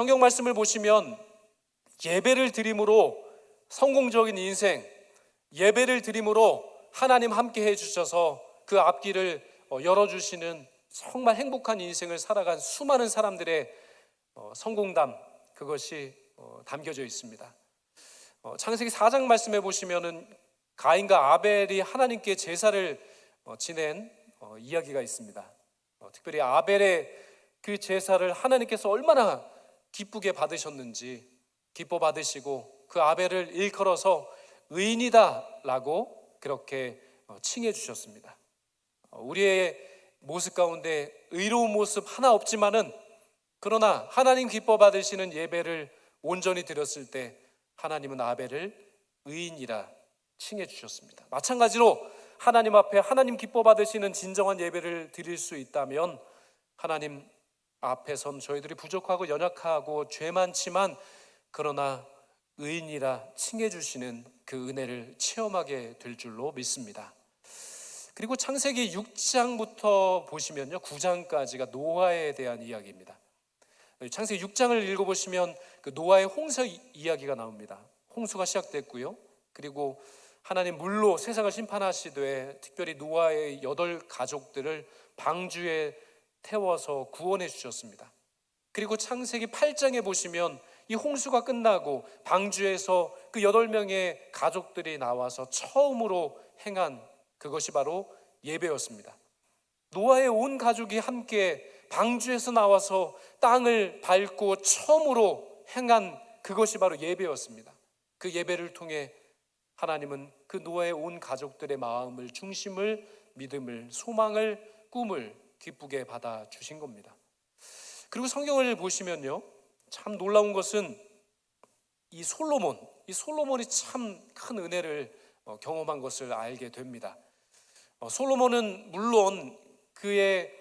성경 말씀을 보시면 예배를 드림으로 성공적인 인생, 예배를 드림으로 하나님 함께 해주셔서 그 앞길을 열어주시는 정말 행복한 인생을 살아간 수많은 사람들의 성공담, 그것이 담겨져 있습니다. 창세기 4장 말씀해 보시면은 가인과 아벨이 하나님께 제사를 지낸 이야기가 있습니다. 특별히 아벨의 그 제사를 하나님께서 얼마나 기쁘게 받으셨는지, 기뻐 받으시고 그 아벨을 일컬어서 의인이다 라고 그렇게 칭해 주셨습니다. 우리의 모습 가운데 의로운 모습 하나 없지만은, 그러나 하나님 기뻐 받으시는 예배를 온전히 드렸을 때 하나님은 아벨을 의인이라 칭해 주셨습니다. 마찬가지로 하나님 앞에 하나님 기뻐 받으시는 진정한 예배를 드릴 수 있다면, 하나님 앞에선 저희들이 부족하고 연약하고 죄 많지만 그러나 의인이라 칭해 주시는 그 은혜를 체험하게 될 줄로 믿습니다. 그리고 창세기 6장부터 보시면요, 9장까지가 노아에 대한 이야기입니다. 창세기 6장을 읽어보시면 그 노아의 홍수 이야기가 나옵니다. 홍수가 시작됐고요, 그리고 하나님 물로 세상을 심판하시되 특별히 노아의 8가족들을 방주에 태워서 구원해 주셨습니다. 그리고 창세기 8장에 보시면 이 홍수가 끝나고 방주에서 그 8명의 가족들이 나와서 처음으로 행한 그것이 바로 예배였습니다. 노아의 온 가족이 함께 방주에서 나와서 땅을 밟고 처음으로 행한 그것이 바로 예배였습니다. 그 예배를 통해 하나님은 그 노아의 온 가족들의 마음을, 중심을, 믿음을, 소망을, 꿈을 기쁘게 받아 주신 겁니다. 그리고 성경을 보시면요, 참 놀라운 것은 이 솔로몬이 참 큰 은혜를 경험한 것을 알게 됩니다. 솔로몬은 물론 그의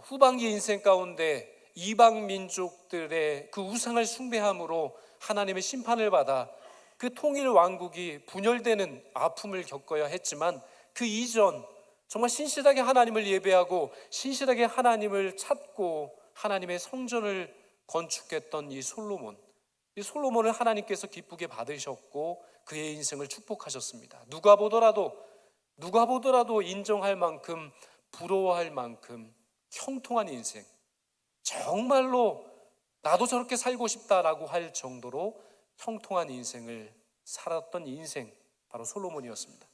후반기 인생 가운데 이방 민족들의 그 우상을 숭배함으로 하나님의 심판을 받아 그 통일 왕국이 분열되는 아픔을 겪어야 했지만, 그 이전 정말 신실하게 하나님을 예배하고 신실하게 하나님을 찾고 하나님의 성전을 건축했던 이 솔로몬을 하나님께서 기쁘게 받으셨고 그의 인생을 축복하셨습니다. 누가 보더라도 인정할 만큼, 부러워할 만큼 형통한 인생, 정말로 나도 저렇게 살고 싶다라고 할 정도로 형통한 인생을 살았던 인생, 바로 솔로몬이었습니다.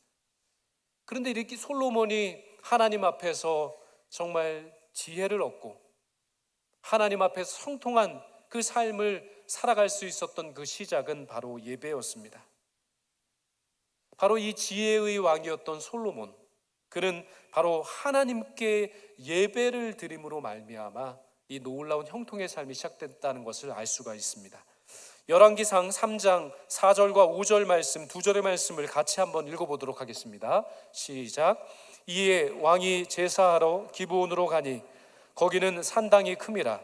그런데 이렇게 솔로몬이 하나님 앞에서 정말 지혜를 얻고 하나님 앞에서 형통한 그 삶을 살아갈 수 있었던 그 시작은 바로 예배였습니다. 바로 이 지혜의 왕이었던 솔로몬, 그는 바로 하나님께 예배를 드림으로 말미암아 이 놀라운 형통의 삶이 시작됐다는 것을 알 수가 있습니다. 열왕기상 3장 4절과 5절 말씀, 2절의 말씀을 같이 한번 읽어보도록 하겠습니다. 시작. 이에 왕이 제사하러 기브온으로 가니 거기는 산당이 큼이라.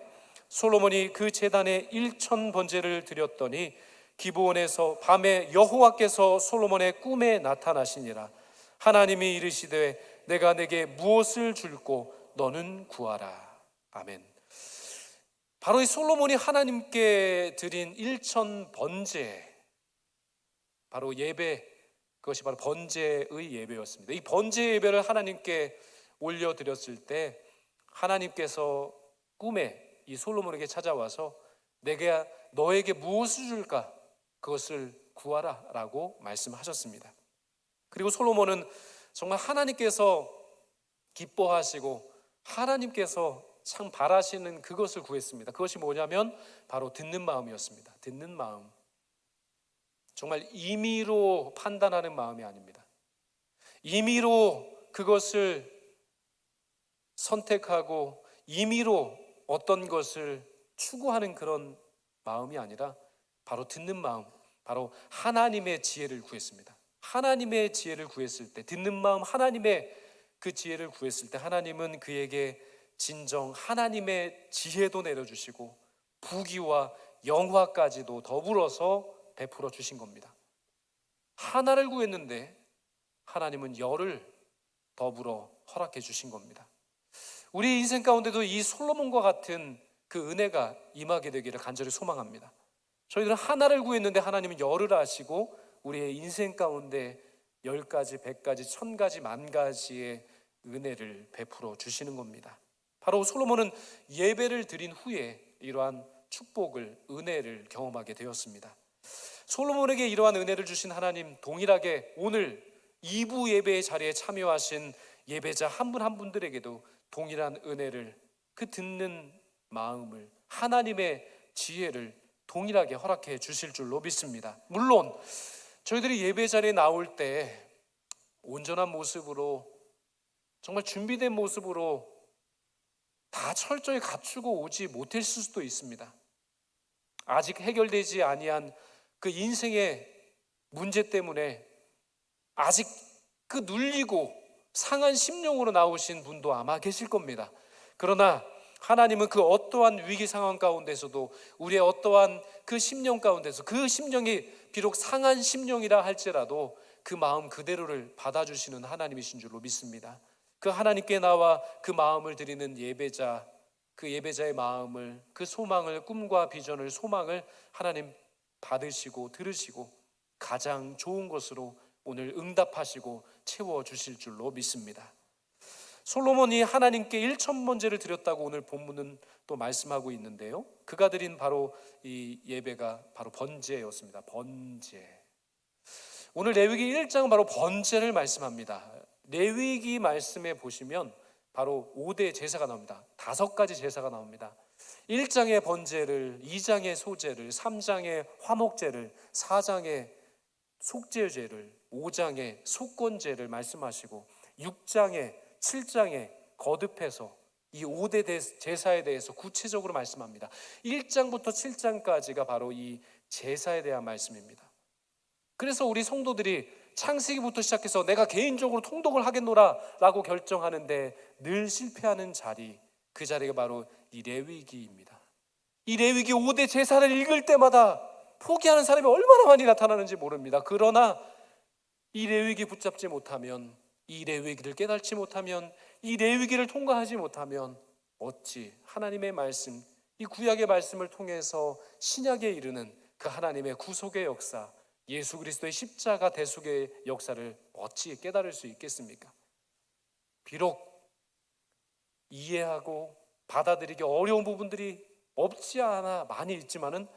솔로몬이 그 제단에 1000번제를 드렸더니 기브온에서 밤에 여호와께서 솔로몬의 꿈에 나타나시니라. 하나님이 이르시되 내가 내게 무엇을 줄꼬 너는 구하라. 아멘. 바로 이 솔로몬이 하나님께 드린 1000번제, 바로 예배, 그것이 바로 번제의 예배였습니다. 이 번제 예배를 하나님께 올려드렸을 때 하나님께서 꿈에 이 솔로몬에게 찾아와서 내가 너에게 무엇을 줄까? 그것을 구하라 라고 말씀하셨습니다. 그리고 솔로몬은 정말 하나님께서 기뻐하시고 하나님께서 참 바라시는 그것을 구했습니다. 그것이 뭐냐면 바로 듣는 마음이었습니다. 듣는 마음. 정말 임의로 판단하는 마음이 아닙니다. 임의로 그것을 선택하고 임의로 어떤 것을 추구하는 그런 마음이 아니라 바로 듣는 마음, 바로 하나님의 지혜를 구했습니다. 하나님의 지혜를 구했을 때, 듣는 마음, 하나님의 그 지혜를 구했을 때 하나님은 그에게 진정 하나님의 지혜도 내려주시고 부귀와 영화까지도 더불어서 베풀어 주신 겁니다. 하나를 구했는데 하나님은 열을 더불어 허락해 주신 겁니다. 우리 인생 가운데도 이 솔로몬과 같은 그 은혜가 임하게 되기를 간절히 소망합니다. 저희들은 하나를 구했는데 하나님은 열을 하시고 우리의 인생 가운데 10가지, 100가지, 1000가지, 10,000가지의 은혜를 베풀어 주시는 겁니다. 바로 솔로몬은 예배를 드린 후에 이러한 축복을, 은혜를 경험하게 되었습니다. 솔로몬에게 이러한 은혜를 주신 하나님, 동일하게 오늘 2부 예배의 자리에 참여하신 예배자 한 분 한 분들에게도 동일한 은혜를, 그 듣는 마음을, 하나님의 지혜를 동일하게 허락해 주실 줄로 믿습니다. 물론 저희들이 예배 자리에 나올 때 온전한 모습으로, 정말 준비된 모습으로 다 철저히 갖추고 오지 못했을 수도 있습니다. 아직 해결되지 아니한 그 인생의 문제 때문에 아직 그 눌리고 상한 심령으로 나오신 분도 아마 계실 겁니다. 그러나 하나님은 그 어떠한 위기 상황 가운데서도 우리의 어떠한 그 심령 가운데서, 그 심령이 비록 상한 심령이라 할지라도 그 마음 그대로를 받아주시는 하나님이신 줄로 믿습니다. 그 하나님께 나와 그 마음을 드리는 예배자, 그 예배자의 마음을, 그 소망을, 꿈과 비전을, 소망을 하나님 받으시고 들으시고 가장 좋은 것으로 오늘 응답하시고 채워주실 줄로 믿습니다. 솔로몬이 하나님께 1,000번제를 드렸다고 오늘 본문은 또 말씀하고 있는데요, 그가 드린 바로 이 예배가 바로 번제였습니다. 번제. 오늘 레위기 1장은 바로 번제를 말씀합니다. 레위기 말씀에 보시면 바로 5대 제사가 나옵니다. 5가지 제사가 나옵니다. 1장의 번제를, 2장의 소제를, 3장의 화목제를, 4장의 속죄제를, 5장의 속건제를 말씀하시고 6장에 7장에 거듭해서 이 5대 제사에 대해서 구체적으로 말씀합니다. 1장부터 7장까지가 바로 이 제사에 대한 말씀입니다. 그래서 우리 성도들이 창세기부터 시작해서 내가 개인적으로 통독을 하겠노라 라고 결정하는데 늘 실패하는 자리, 그 자리가 바로 이 레위기입니다. 이 레위기 5대 제사를 읽을 때마다 포기하는 사람이 얼마나 많이 나타나는지 모릅니다. 그러나 이 레위기 붙잡지 못하면, 이 레위기를 깨닫지 못하면, 이 레위기를 통과하지 못하면 어찌 하나님의 말씀, 이 구약의 말씀을 통해서 신약에 이르는 그 하나님의 구속의 역사, 예수 그리스도의 십자가 대속의 역사를 어찌 깨달을 수 있겠습니까? 비록 이해하고 받아들이기 어려운 부분들이 없지 않아 많이 있지만은,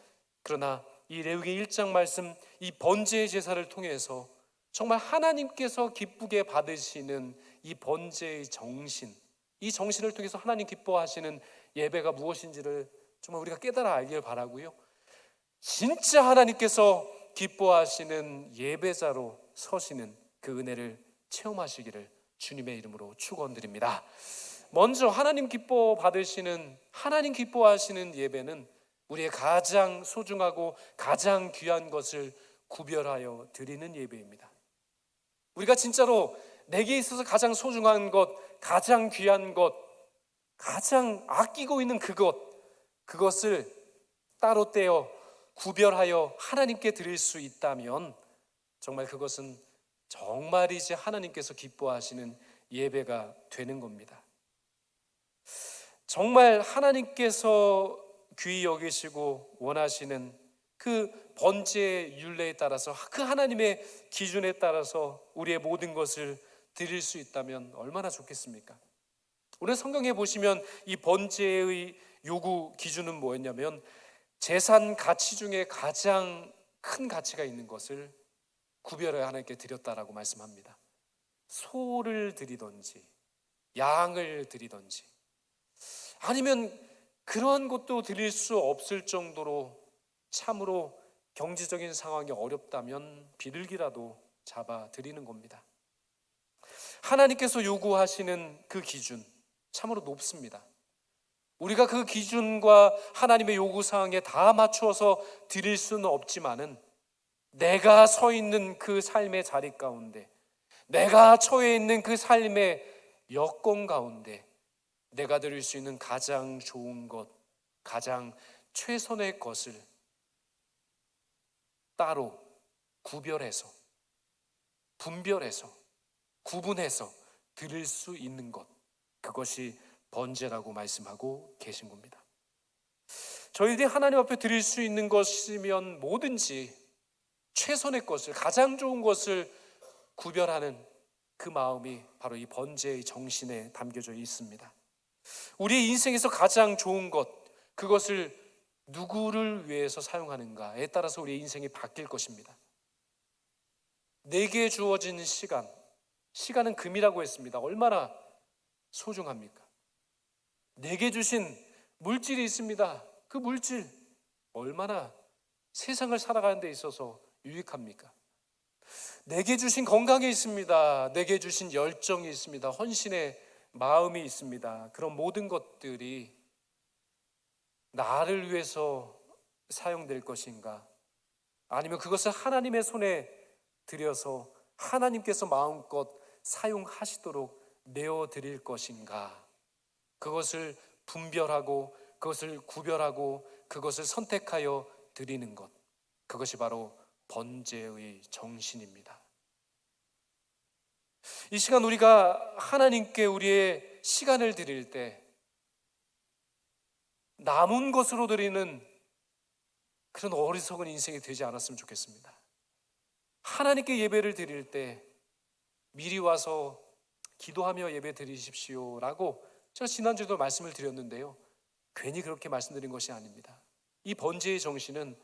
그러나 이 레위기 1장 말씀, 이 번제의 제사를 통해서 정말 하나님께서 기쁘게 받으시는 이 번제의 정신, 이 정신을 통해서 하나님 기뻐하시는 예배가 무엇인지를 정말 우리가 깨달아 알길 바라고요, 진짜 하나님께서 기뻐하시는 예배자로 서시는 그 은혜를 체험하시기를 주님의 이름으로 축원드립니다. 먼저 하나님 기뻐 받으시는, 하나님 기뻐하시는 예배는 우리의 가장 소중하고 가장 귀한 것을 구별하여 드리는 예배입니다. 우리가 진짜로 내게 있어서 가장 소중한 것, 가장 귀한 것, 가장 아끼고 있는 그것을 따로 떼어 구별하여 하나님께 드릴 수 있다면 정말 그것은 정말이지 하나님께서 기뻐하시는 예배가 되는 겁니다. 정말 하나님께서 귀히 여기시고 원하시는 그 번제의 율례에 따라서, 그 하나님의 기준에 따라서 우리의 모든 것을 드릴 수 있다면 얼마나 좋겠습니까? 오늘 성경에 보시면 이 번제의 요구 기준은 뭐였냐면, 재산 가치 중에 가장 큰 가치가 있는 것을 구별하여 하나님께 드렸다라고 말씀합니다. 소를 드리든지 양을 드리든지, 아니면 그러한 것도 드릴 수 없을 정도로 참으로 경제적인 상황이 어렵다면 비둘기라도 잡아 드리는 겁니다. 하나님께서 요구하시는 그 기준 참으로 높습니다. 우리가 그 기준과 하나님의 요구사항에 다 맞추어서 드릴 수는 없지만은, 내가 서 있는 그 삶의 자리 가운데, 내가 처해 있는 그 삶의 여건 가운데 내가 드릴 수 있는 가장 좋은 것, 가장 최선의 것을 따로 구별해서, 분별해서, 구분해서 드릴 수 있는 것, 그것이 번제라고 말씀하고 계신 겁니다. 저희들이 하나님 앞에 드릴 수 있는 것이면 뭐든지 최선의 것을, 가장 좋은 것을 구별하는 그 마음이 바로 이 번제의 정신에 담겨져 있습니다. 우리의 인생에서 가장 좋은 것, 그것을 누구를 위해서 사용하는가에 따라서 우리의 인생이 바뀔 것입니다. 내게 주어진 시간은 금이라고 했습니다. 얼마나 소중합니까? 내게 주신 물질이 있습니다. 그 물질 얼마나 세상을 살아가는 데 있어서 유익합니까? 내게 주신 건강이 있습니다. 내게 주신 열정이 있습니다. 헌신의 마음이 있습니다. 그런 모든 것들이 나를 위해서 사용될 것인가? 아니면 그것을 하나님의 손에 들여서 하나님께서 마음껏 사용하시도록 내어드릴 것인가? 그것을 분별하고, 그것을 구별하고, 그것을 선택하여 드리는 것, 그것이 바로 번제의 정신입니다. 이 시간 우리가 하나님께 우리의 시간을 드릴 때 남은 것으로 드리는 그런 어리석은 인생이 되지 않았으면 좋겠습니다. 하나님께 예배를 드릴 때 미리 와서 기도하며 예배 드리십시오 라고 제가 지난주에도 말씀을 드렸는데요, 괜히 그렇게 말씀드린 것이 아닙니다. 이 번제의 정신은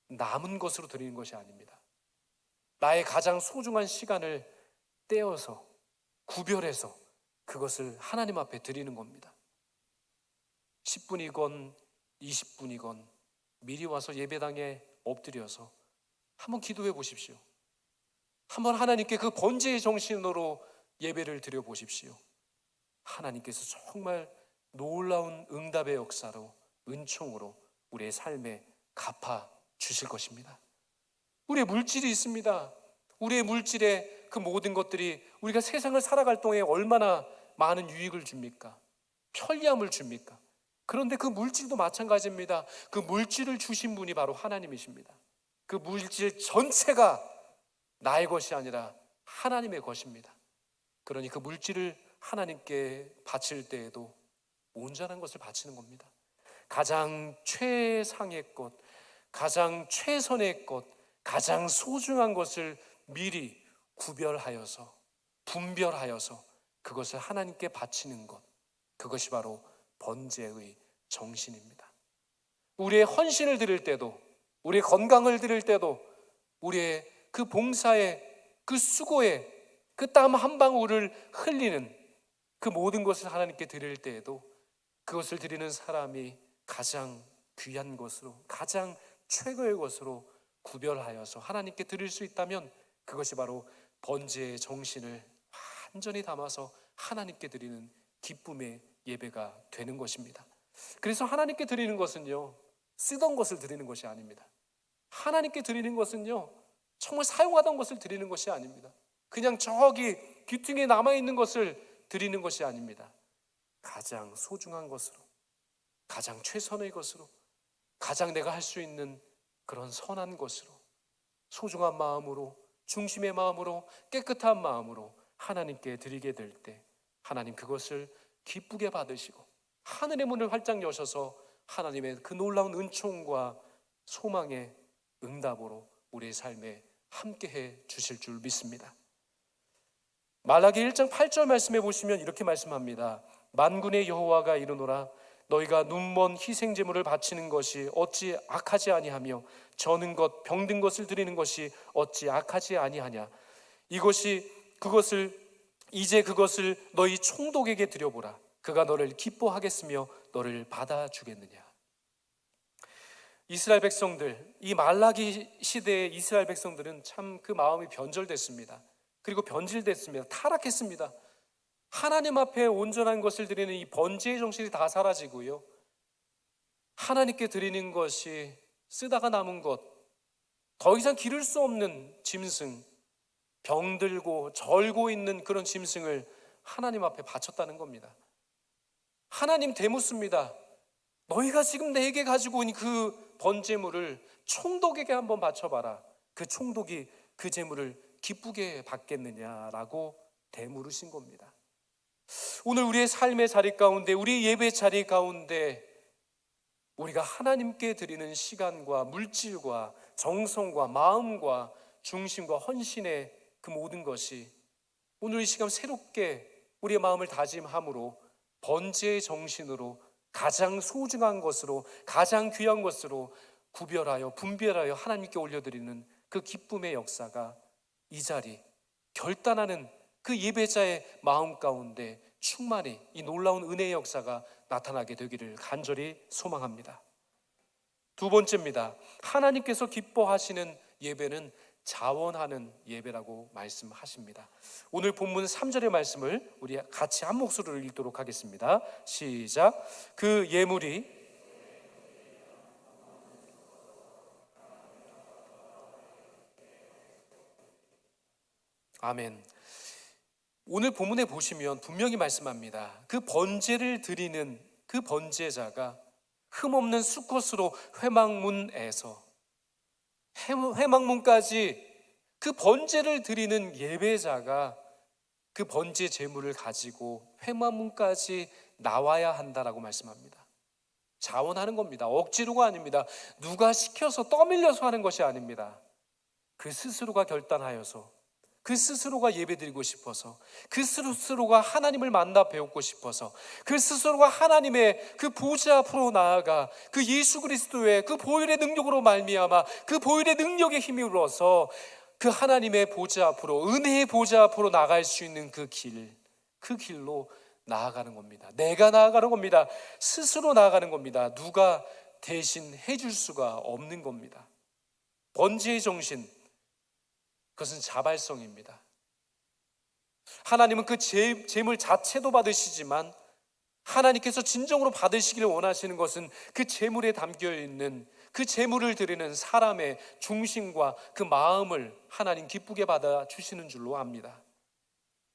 남은 것으로 드리는 것이 아닙니다. 나의 가장 소중한 시간을 떼어서 구별해서 그것을 하나님 앞에 드리는 겁니다. 10분이건 20분이건 미리 와서 예배당에 엎드려서 한번 기도해 보십시오. 한번 하나님께 그 번제의 정신으로 예배를 드려 보십시오. 하나님께서 정말 놀라운 응답의 역사로, 은총으로 우리의 삶에 갚아 주실 것입니다. 우리의 물질이 있습니다. 우리의 물질에 그 모든 것들이 우리가 세상을 살아갈 동안에 얼마나 많은 유익을 줍니까? 편리함을 줍니까? 그런데 그 물질도 마찬가지입니다. 그 물질을 주신 분이 바로 하나님이십니다. 그 물질 전체가 나의 것이 아니라 하나님의 것입니다. 그러니 그 물질을 하나님께 바칠 때에도 온전한 것을 바치는 겁니다. 가장 최상의 것, 가장 최선의 것, 가장 소중한 것을 미리 구별하여서, 분별하여서 그것을 하나님께 바치는 것, 그것이 바로 번제의 정신입니다. 우리의 헌신을 드릴 때도, 우리의 건강을 드릴 때도, 우리의 그 봉사에, 그 수고에, 그 땀 한 방울을 흘리는 그 모든 것을 하나님께 드릴 때에도 그것을 드리는 사람이 가장 귀한 것으로, 가장 최고의 것으로 구별하여서 하나님께 드릴 수 있다면 그것이 바로 번제의 정신을 완전히 담아서 하나님께 드리는 기쁨의 예배가 되는 것입니다. 그래서 하나님께 드리는 것은요, 쓰던 것을 드리는 것이 아닙니다. 하나님께 드리는 것은요, 정말 사용하던 것을 드리는 것이 아닙니다. 그냥 저기 귀퉁이에 남아있는 것을 드리는 것이 아닙니다. 가장 소중한 것으로, 가장 최선의 것으로, 가장 내가 할 수 있는 그런 선한 것으로, 소중한 마음으로, 중심의 마음으로, 깨끗한 마음으로 하나님께 드리게 될 때 하나님 그것을 기쁘게 받으시고 하늘의 문을 활짝 여셔서 하나님의 그 놀라운 은총과 소망의 응답으로 우리의 삶에 함께해 주실 줄 믿습니다. 말라기 1장 8절 말씀해 보시면 이렇게 말씀합니다. 만군의 여호와가 이르노라, 너희가 눈먼 희생 제물을 바치는 것이 어찌 악하지 아니하며 저는 것 병든 것을 드리는 것이 어찌 악하지 아니하냐. 이제 그것을 너희 총독에게 드려보라. 그가 너를 기뻐하겠으며 너를 받아주겠느냐. 이스라엘 백성들, 이 말라기 시대의 이스라엘 백성들은 참 그 마음이 변절됐습니다. 그리고 변질됐습니다. 타락했습니다. 하나님 앞에 온전한 것을 드리는 이 번제의 정신이 다 사라지고요, 하나님께 드리는 것이 쓰다가 남은 것, 더 이상 기를 수 없는 짐승, 병들고 절고 있는 그런 짐승을 하나님 앞에 바쳤다는 겁니다. 하나님 되묻습니다. 너희가 지금 내게 가지고 온 그 번제물을 총독에게 한번 바쳐봐라. 그 총독이 그 제물을 기쁘게 받겠느냐라고 되물으신 겁니다. 오늘 우리의 삶의 자리 가운데, 우리 예배 자리 가운데 우리가 하나님께 드리는 시간과 물질과 정성과 마음과 중심과 헌신의 그 모든 것이 오늘 이 시간 새롭게 우리의 마음을 다짐함으로 번제의 정신으로 가장 소중한 것으로, 가장 귀한 것으로 구별하여 분별하여 하나님께 올려드리는 그 기쁨의 역사가 이 자리 결단하는 그 예배자의 마음 가운데 충만히 이 놀라운 은혜의 역사가 나타나게 되기를 간절히 소망합니다. 두 번째입니다. 하나님께서 기뻐하시는 예배는 자원하는 예배라고 말씀하십니다. 오늘 본문 3절의 말씀을 우리 같이 한 목소리로 읽도록 하겠습니다. 시작. 그 예물이 아멘. 오늘 본문에 보시면 분명히 말씀합니다. 그 번제를 드리는 그 번제자가 흠없는 수컷으로 회막문에서 회막문까지 그 번제를 드리는 예배자가 그 번제 제물을 가지고 회막문까지 나와야 한다라고 말씀합니다. 자원하는 겁니다. 억지로가 아닙니다. 누가 시켜서 떠밀려서 하는 것이 아닙니다. 그 스스로가 결단하여서, 그 스스로가 예배드리고 싶어서, 그 스스로가 하나님을 만나 배우고 싶어서, 그 스스로가 하나님의 그 보좌 앞으로 나아가 그 예수 그리스도의 그 보혈의 능력으로 말미암아 그 보혈의 능력에 힘입어서 그 하나님의 보좌 앞으로, 은혜의 보좌 앞으로 나갈 수 있는 그 길로 나아가는 겁니다. 내가 나아가는 겁니다. 스스로 나아가는 겁니다. 누가 대신 해줄 수가 없는 겁니다. 번제의 정신, 그것은 자발성입니다. 하나님은 그 제물 자체도 받으시지만 하나님께서 진정으로 받으시기를 원하시는 것은 그 제물에 담겨있는 그 제물을 드리는 사람의 중심과 그 마음을 하나님 기쁘게 받아주시는 줄로 압니다.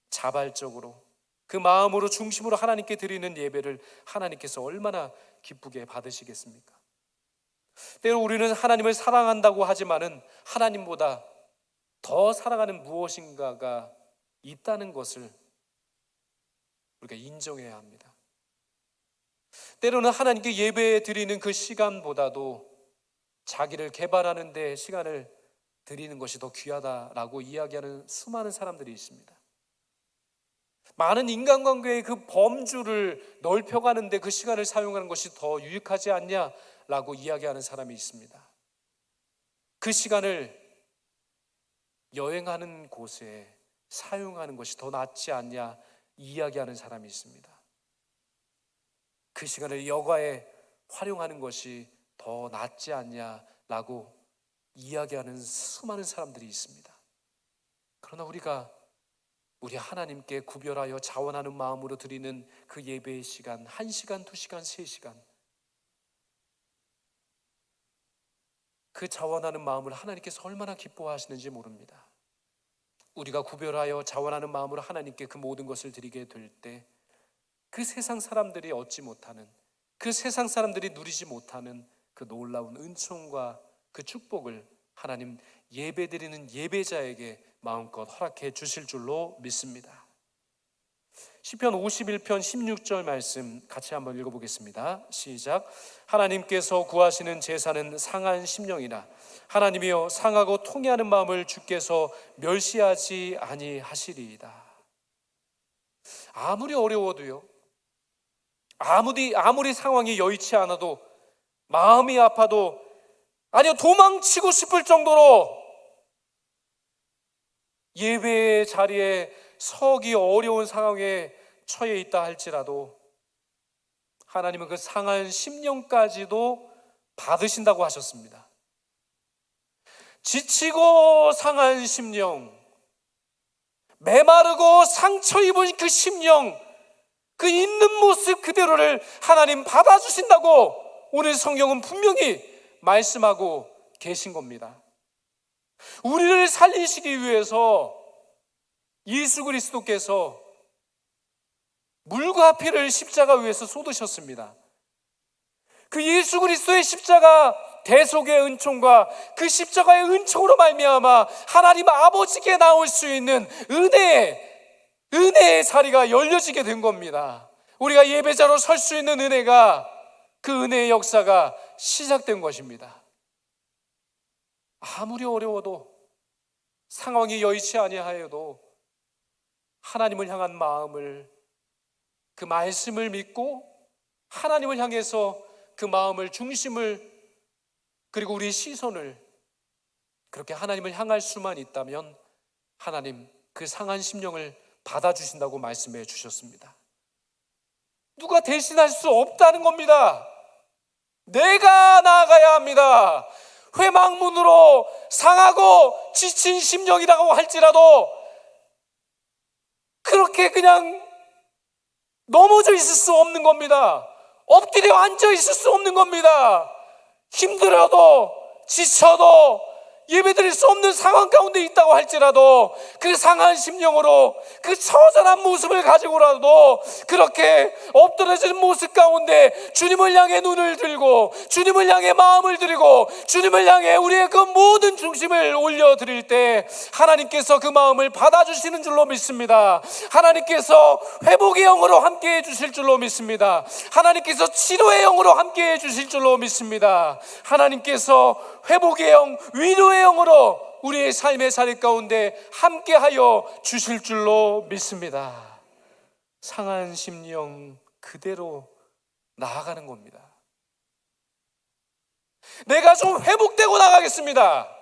자발적으로 그 마음으로 중심으로 하나님께 드리는 예배를 하나님께서 얼마나 기쁘게 받으시겠습니까? 때로 우리는 하나님을 사랑한다고 하지만은 하나님보다 더 사랑하는 무엇인가가 있다는 것을 우리가 인정해야 합니다. 때로는 하나님께 예배 드리는 그 시간보다도 자기를 개발하는 데 시간을 드리는 것이 더 귀하다라고 이야기하는 수많은 사람들이 있습니다. 많은 인간관계의 그 범주를 넓혀가는 데 그 시간을 사용하는 것이 더 유익하지 않냐라고 이야기하는 사람이 있습니다. 그 시간을 여행하는 곳에 사용하는 것이 더 낫지 않냐 이야기하는 사람이 있습니다. 그 시간을 여가에 활용하는 것이 더 낫지 않냐라고 이야기하는 수많은 사람들이 있습니다. 그러나 우리가 우리 하나님께 구별하여 자원하는 마음으로 드리는 그 예배의 시간, 1시간, 2시간, 3시간, 그 자원하는 마음을 하나님께서 얼마나 기뻐하시는지 모릅니다. 우리가 구별하여 자원하는 마음으로 하나님께 그 모든 것을 드리게 될 때 그 세상 사람들이 얻지 못하는, 그 세상 사람들이 누리지 못하는 그 놀라운 은총과 그 축복을 하나님 예배드리는 예배자에게 마음껏 허락해 주실 줄로 믿습니다. 시편 51편 16절 말씀 같이 한번 읽어보겠습니다. 시작. 하나님께서 구하시는 제사는 상한 심령이나 하나님이여 상하고 통회하는 마음을 주께서 멸시하지 아니하시리이다. 아무리 어려워도요, 아무리 상황이 여의치 않아도, 마음이 아파도, 아니요 도망치고 싶을 정도로 예배의 자리에 서기 어려운 상황에 처해 있다 할지라도 하나님은 그 상한 심령까지도 받으신다고 하셨습니다. 지치고 상한 심령, 메마르고 상처 입은 그 심령, 그 있는 모습 그대로를 하나님 받아주신다고 오늘 성경은 분명히 말씀하고 계신 겁니다. 우리를 살리시기 위해서 예수 그리스도께서 물과 피를 십자가 위에서 쏟으셨습니다. 그 예수 그리스도의 십자가 대속의 은총과 그 십자가의 은총으로 말미암아 하나님 아버지께 나올 수 있는 은혜의 자리가 열려지게 된 겁니다. 우리가 예배자로 설 수 있는 은혜가 그 은혜의 역사가 시작된 것입니다. 아무리 어려워도, 상황이 여의치 아니하여도 하나님을 향한 마음을, 그 말씀을 믿고 하나님을 향해서 그 마음을, 중심을, 그리고 우리의 시선을 그렇게 하나님을 향할 수만 있다면 하나님 그 상한 심령을 받아주신다고 말씀해 주셨습니다. 누가 대신할 수 없다는 겁니다. 내가 나아가야 합니다. 회막문으로 상하고 지친 심령이라고 할지라도 그렇게 그냥 넘어져 있을 수 없는 겁니다. 엎드려 앉아 있을 수 없는 겁니다. 힘들어도 지쳐도 예배드릴 수 없는 상황 가운데 있다고 할지라도 그 상한 심령으로, 그 처절한 모습을 가지고라도 그렇게 엎드려진 모습 가운데 주님을 향해 눈을 들고 주님을 향해 마음을 드리고 주님을 향해 우리의 그 모든 중심을 올려드릴 때 하나님께서 그 마음을 받아주시는 줄로 믿습니다. 하나님께서 회복의 영으로 함께해 주실 줄로 믿습니다. 하나님께서 치료의 영으로 함께해 주실 줄로 믿습니다. 하나님께서 회복의 영, 위로의 영으로 우리의 삶의 자리 가운데 함께하여 주실 줄로 믿습니다. 상한 심령 그대로 나아가는 겁니다. 내가 좀 회복되고 나가겠습니다.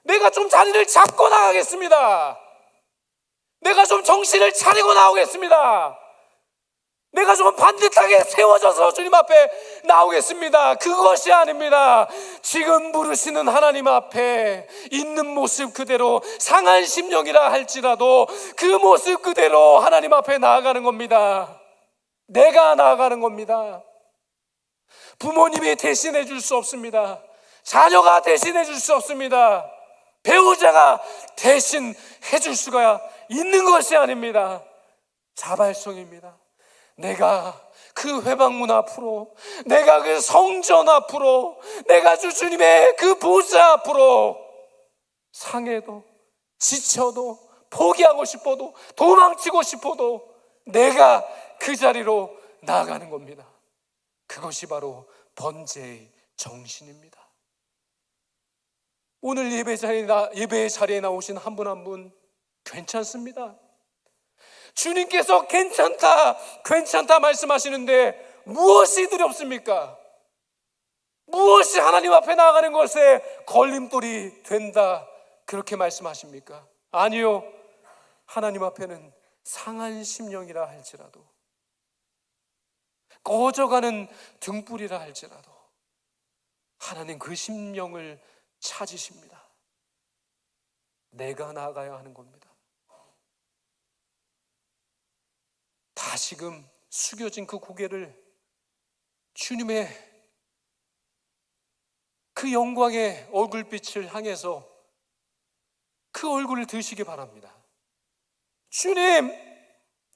내가 좀 자리를 잡고 나가겠습니다. 내가 좀 정신을 차리고 나오겠습니다. 내가 좀 반듯하게 세워져서 주님 앞에 나오겠습니다. 그것이 아닙니다. 지금 부르시는 하나님 앞에 있는 모습 그대로, 상한 심령이라 할지라도 그 모습 그대로 하나님 앞에 나아가는 겁니다. 내가 나아가는 겁니다. 부모님이 대신해 줄 수 없습니다. 자녀가 대신해 줄 수 없습니다. 배우자가 대신해 줄 수가 있는 것이 아닙니다. 자발성입니다. 내가 그 회방문 앞으로, 내가 그 성전 앞으로, 내가 주님의 그 보좌 앞으로 상해도 지쳐도 포기하고 싶어도 도망치고 싶어도 내가 그 자리로 나아가는 겁니다. 그것이 바로 번제의 정신입니다. 오늘 예배의 자리에 나오신 한 분 한 분 괜찮습니다. 주님께서 괜찮다 말씀하시는데 무엇이 두렵습니까? 무엇이 하나님 앞에 나아가는 것에 걸림돌이 된다 그렇게 말씀하십니까? 아니요. 하나님 앞에는 상한 심령이라 할지라도, 꺼져가는 등불이라 할지라도 하나님 그 심령을 찾으십니다. 내가 나아가야 하는 겁니다. 다시금 숙여진 그 고개를 주님의 그 영광의 얼굴빛을 향해서 그 얼굴을 드시기 바랍니다. 주님,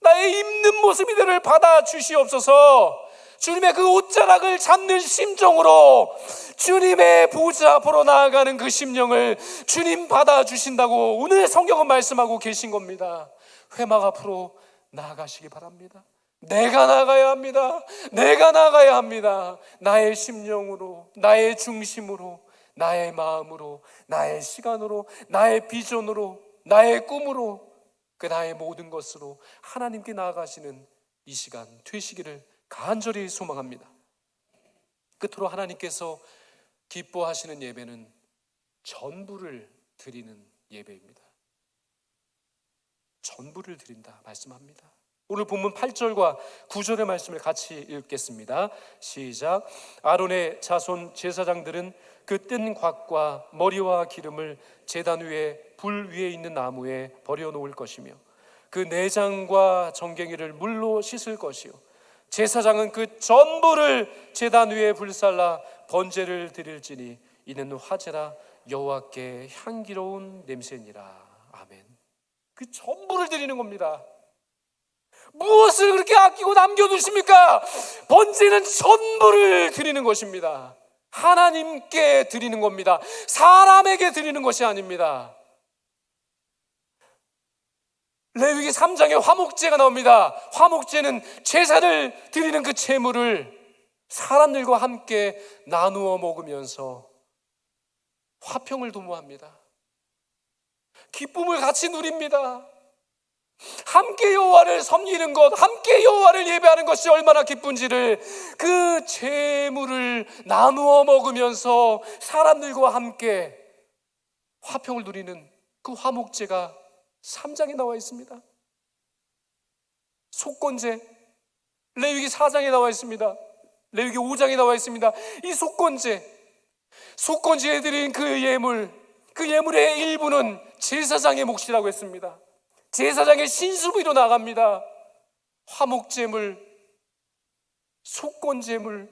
나의 입는 모습 이대를 받아 주시옵소서. 주님의 그 옷자락을 잡는 심정으로 주님의 보좌 앞으로 나아가는 그 심령을 주님 받아 주신다고 오늘 성경은 말씀하고 계신 겁니다. 회막 앞으로 나아가시기 바랍니다. 내가 나가야 합니다. 내가 나가야 합니다. 나의 심령으로, 나의 중심으로, 나의 마음으로, 나의 시간으로, 나의 비전으로, 나의 꿈으로, 그 나의 모든 것으로 하나님께 나아가시는 이 시간 되시기를 간절히 소망합니다. 끝으로 하나님께서 기뻐하시는 예배는 전부를 드리는 예배입니다. 전부를 드린다 말씀합니다. 오늘 본문 8절과 9절의 말씀을 같이 읽겠습니다. 시작. 아론의 자손 제사장들은 그 뜬 곽과 머리와 기름을 제단 위에 불 위에 있는 나무에 버려놓을 것이며 그 내장과 정갱이를 물로 씻을 것이요 제사장은 그 전부를 제단 위에 불살라 번제를 드릴지니 이는 화제라 여호와께 향기로운 냄새니라. 아멘. 그 전부를 드리는 겁니다. 무엇을 그렇게 아끼고 남겨두십니까? 번제는 전부를 드리는 것입니다. 하나님께 드리는 겁니다. 사람에게 드리는 것이 아닙니다. 레위기 3장에 화목제가 나옵니다. 화목제는 제사를 드리는 그 제물을 사람들과 함께 나누어 먹으면서 화평을 도모합니다. 기쁨을 같이 누립니다. 함께 여호와를 섬기는 것, 함께 여호와를 예배하는 것이 얼마나 기쁜지를 그 제물을 나누어 먹으면서 사람들과 함께 화평을 누리는 그 화목제가 3장에 나와 있습니다. 속건제, 레위기 4장에 나와 있습니다. 레위기 5장에 나와 있습니다. 이 속건제에 드린 그 예물, 그 예물의 일부는 제사장의 몫이라고 했습니다. 제사장의 신수부로 나갑니다. 화목제물, 속건제물,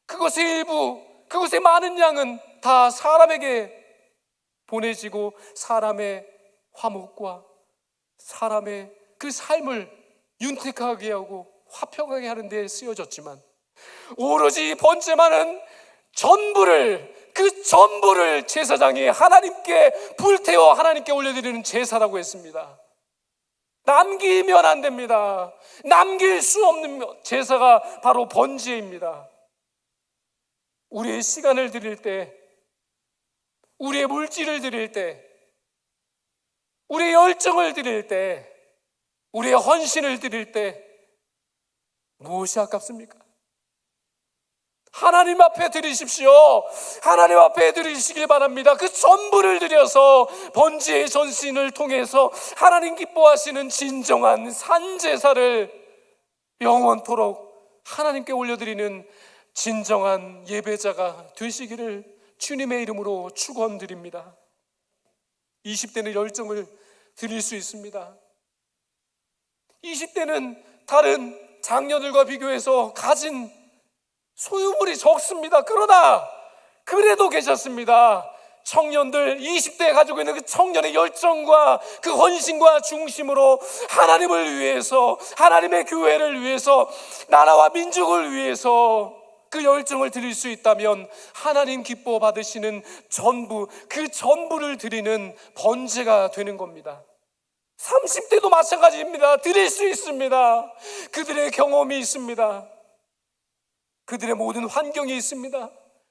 그것의 일부, 그것의 많은 양은 다 사람에게 보내지고 사람의 화목과 사람의 그 삶을 윤택하게 하고 화평하게 하는 데 쓰여졌지만, 오로지 번제만은 그 전부를 제사장이 하나님께 불태워 하나님께 올려드리는 제사라고 했습니다. 남기면 안 됩니다. 남길 수 없는 제사가 바로 번제입니다. 우리의 시간을 드릴 때, 우리의 물질을 드릴 때, 우리의 열정을 드릴 때, 우리의 헌신을 드릴 때 무엇이 아깝습니까? 하나님 앞에 드리십시오. 하나님 앞에 드리시길 바랍니다. 그 전부를 드려서 번제의 전신을 통해서 하나님 기뻐하시는 진정한 산제사를 영원토록 하나님께 올려드리는 진정한 예배자가 되시기를 주님의 이름으로 축원드립니다. 20대는 열정을 드릴 수 있습니다. 20대는 다른 장녀들과 비교해서 가진 소유물이 적습니다. 그러나 그래도 괜찮습니다. 청년들, 20대에 가지고 있는 그 청년의 열정과 그 헌신과 중심으로 하나님을 위해서, 하나님의 교회를 위해서, 나라와 민족을 위해서 그 열정을 드릴 수 있다면 하나님 기뻐 받으시는 전부, 그 전부를 드리는 번제가 되는 겁니다. 30대도 마찬가지입니다. 드릴 수 있습니다. 그들의 경험이 있습니다. 그들의 모든 환경이 있습니다.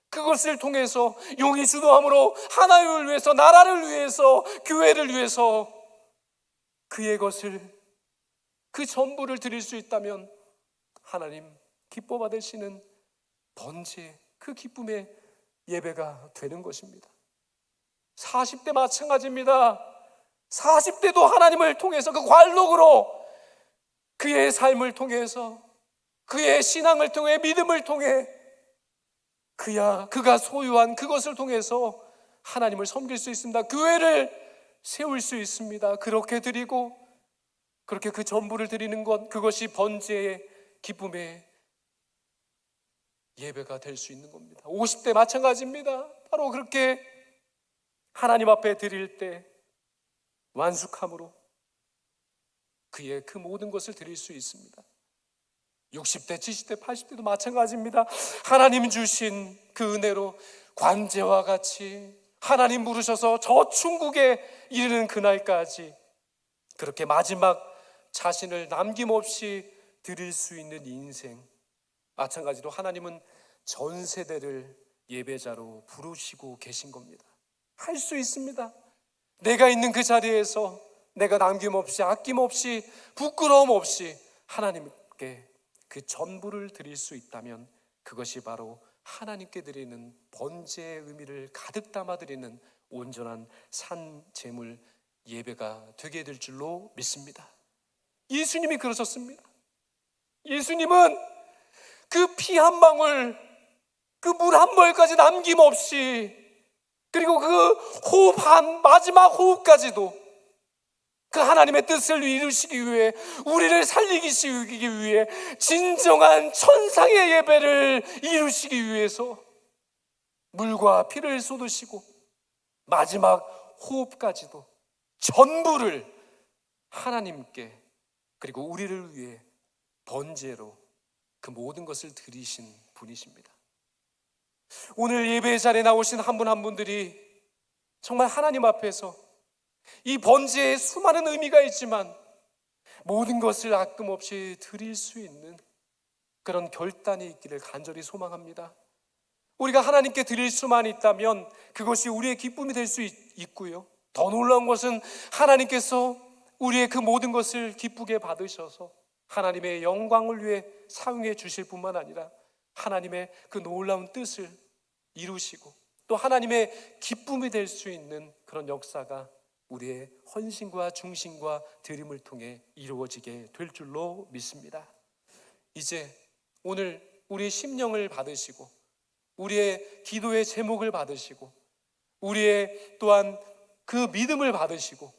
그것을 통해서 용이 주도함으로 하나님을 위해서, 나라를 위해서, 교회를 위해서 그의 것을, 그 전부를 드릴 수 있다면 하나님 기뻐 받으시는 번제, 그 기쁨의 예배가 되는 것입니다. 40대 마찬가지입니다. 40대도 하나님을 통해서, 그 관록으로 그의 삶을 통해서, 그의 신앙을 통해, 믿음을 통해 그가 소유한 그것을 통해서 하나님을 섬길 수 있습니다. 교회를 세울 수 있습니다. 그렇게 드리고, 그렇게 그 전부를 드리는 것, 그것이 번제의 기쁨의 예배가 될 수 있는 겁니다. 50대 마찬가지입니다. 바로 그렇게 하나님 앞에 드릴 때 완숙함으로 그의 그 모든 것을 드릴 수 있습니다. 60대, 70대, 80대도 마찬가지입니다. 하나님 주신 그 은혜로 관제와 같이 하나님 부르셔서 저 천국에 이르는 그날까지 그렇게 마지막 자신을 남김없이 드릴 수 있는 인생, 마찬가지로 하나님은 전 세대를 예배자로 부르시고 계신 겁니다. 할 수 있습니다. 내가 있는 그 자리에서 내가 남김없이, 아낌없이, 부끄러움 없이 하나님께 그 전부를 드릴 수 있다면 그것이 바로 하나님께 드리는 번제의 의미를 가득 담아 드리는 온전한 산제물 예배가 되게 될 줄로 믿습니다. 예수님이 그러셨습니다. 예수님은 그 피 한 방울, 그 물 한 모금까지 남김없이, 그리고 그 마지막 호흡까지도 그 하나님의 뜻을 이루시기 위해, 우리를 살리기 위해, 진정한 천상의 예배를 이루시기 위해서 물과 피를 쏟으시고 마지막 호흡까지도 전부를 하나님께, 그리고 우리를 위해 번제로 그 모든 것을 드리신 분이십니다. 오늘 예배의 자리에 나오신 한 분 한 분들이 정말 하나님 앞에서 이 번제에 수많은 의미가 있지만 모든 것을 아낌없이 드릴 수 있는 그런 결단이 있기를 간절히 소망합니다. 우리가 하나님께 드릴 수만 있다면 그것이 우리의 기쁨이 될 수 있고요, 더 놀라운 것은 하나님께서 우리의 그 모든 것을 기쁘게 받으셔서 하나님의 영광을 위해 사용해 주실 뿐만 아니라 하나님의 그 놀라운 뜻을 이루시고 또 하나님의 기쁨이 될 수 있는 그런 역사가 우리의 헌신과 중심과 드림을 통해 이루어지게 될 줄로 믿습니다. 이제 오늘 우리의 심령을 받으시고 우리의 기도의 제목을 받으시고 우리의 또한 그 믿음을 받으시고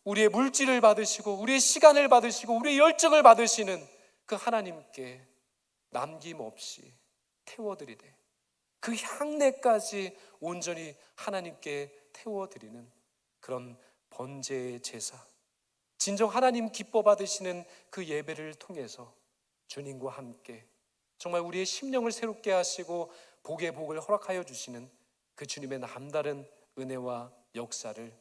우리의 물질을 받으시고 우리의 시간을 받으시고 우리의 열정을 받으시는 그 하나님께 남김없이 태워드리되 그 향내까지 온전히 하나님께 태워드리는 그런 번제의 제사, 진정 하나님 기뻐 받으시는 그 예배를 통해서 주님과 함께 정말 우리의 심령을 새롭게 하시고 복의 복을 허락하여 주시는 그 주님의 남다른 은혜와 역사를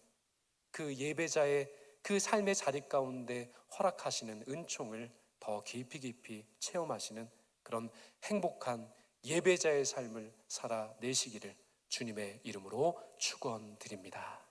그 예배자의 그 삶의 자리 가운데 허락하시는 은총을 더 깊이 체험하시는 그런 행복한 예배자의 삶을 살아내시기를 주님의 이름으로 축원드립니다.